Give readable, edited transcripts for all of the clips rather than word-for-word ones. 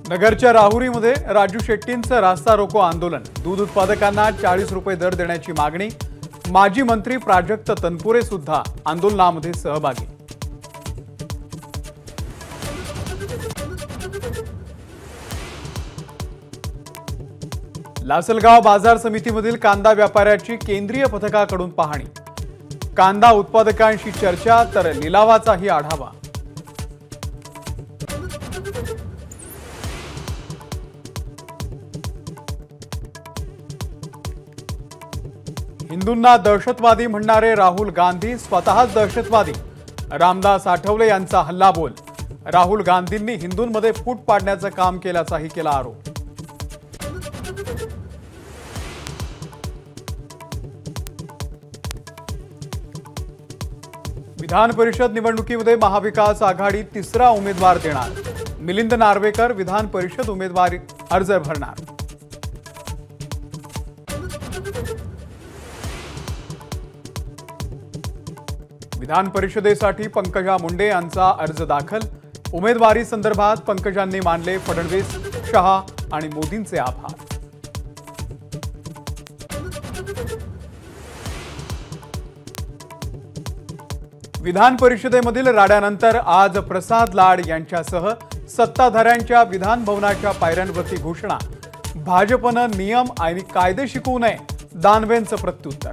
नगरच्या राहुरीमध्ये राजू शेट्टींचं रास्ता रोको आंदोलन। दूध उत्पादकांना 40 रुपये दर देण्याची मागणी। माजी मंत्री प्राजक्त तनपुरे सुद्धा आंदोलनामध्ये सहभागी। लासलगाव बाजार समितीमधील कांदा व्यापाऱ्याची केंद्रीय पथकाकडून पाहणी। कांदा उत्पादकांशी चर्चा तर लिलावाचाही आढावा। हिंदूंना दहशतवादी म्हणणारे राहुल गांधी स्वतःच दहशतवादी। रामदास आठवले यांचा हल्लाबोल। राहुल गांधींनी हिंदूंमध्ये फूट पाडण्याचं काम केल्याचाही केला आरोप। विधान परिषद निवडणुकीमध्ये महाविकास आघाडी तिसरा उमेदवार देणार। मिलिंद नार्वेकर विधान परिषद उमेदवारी अर्ज भरणार। विधान परिषदेसाठी पंकजा मुंडे यांचा अर्ज दाखल। उमेदवारी संदर्भात पंकजांनी मानले फडणवीस, शहा आणि मोदींचे आभार। विधान परिषदेमधील राड्यानंतर आज प्रसाद लाड यांच्यासह सत्ताधाऱ्यांच्या विधान भवनाच्या पायऱ्यांवरती घोषणा। भाजपनं नियम आणि कायदे शिकवू नये, दानवेंचं प्रत्युत्तर।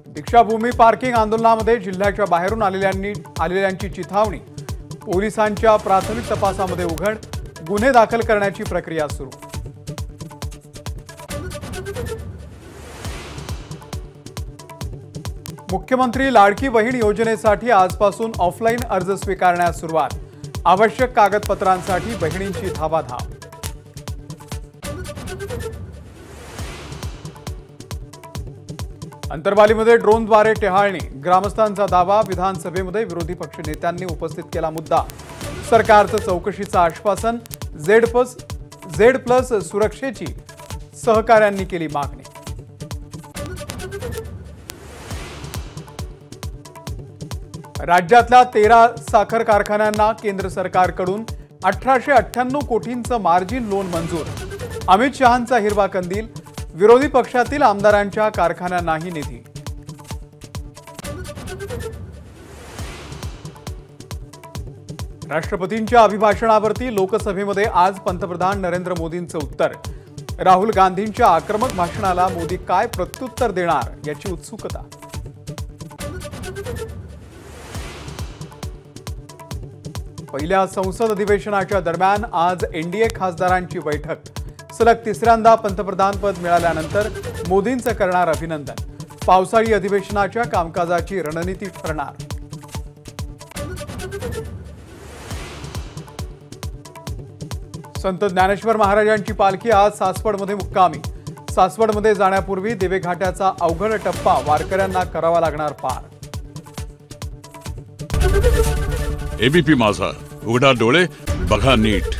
दीक्षाभूमी पार्किंग आंदोलनामध्ये जिल्ह्याच्या बाहेरून आलेल्यांची चिथावणी। पोलिसांच्या प्राथमिक तपासामध्ये उघड। गुन्हे दाखल करण्याची प्रक्रिया सुरू। मुख्यमंत्री लाडकी बहीण योजनेसाठी आजपासून ऑफलाईन अर्ज स्वीकारण्यास सुरुवात। आवश्यक कागदपत्रांसाठी बहिणींची धावाधाव। अंतरवालीमध्ये ड्रोनद्वारे टेहाळणी। ग्रामस्थांचा दावा। विधानसभेमध्ये विरोधी पक्ष नेत्यांनी उपस्थित केला मुद्दा। सरकारचं चौकशीचं आश्वासन। झेड प्लस सुरक्षेची सहकाऱ्यांनी केली मागणी। राज्यातल्या 13 साखर कारखान्यांना केंद्र सरकारकडून 1898 कोटींचं मार्जिन लोन मंजूर। अमित शहांचा हिरवा कंदील। विरोधी पक्षातील आमदारांच्या कारखान्यांनाही निधी। राष्ट्रपतींच्या अभिभाषणावरती लोकसभेमध्ये आज पंतप्रधान नरेंद्र मोदींचं उत्तर। राहुल गांधींच्या आक्रमक भाषणाला मोदी काय प्रत्युत्तर देणार याची उत्सुकता। पहिल्या संसद अधिवेशनाच्या दरम्यान आज एनडीए खासदारांची बैठक। सलग तिसऱ्यांदा पंतप्रधानपद मिळाल्यानंतर मोदींचं करणार अभिनंदन। पावसाळी अधिवेशनाच्या कामकाजाची रणनीती ठरणार। संत ज्ञानेश्वर महाराजांची पालखी आज सासवडमध्ये मुक्कामी। सासवडमध्ये जाण्यापूर्वी दिवेघाटाचा अवघड टप्पा वारकऱ्यांना करावा लागणार पार। एबीपी माझा, उघडा डोळे बघा नीट।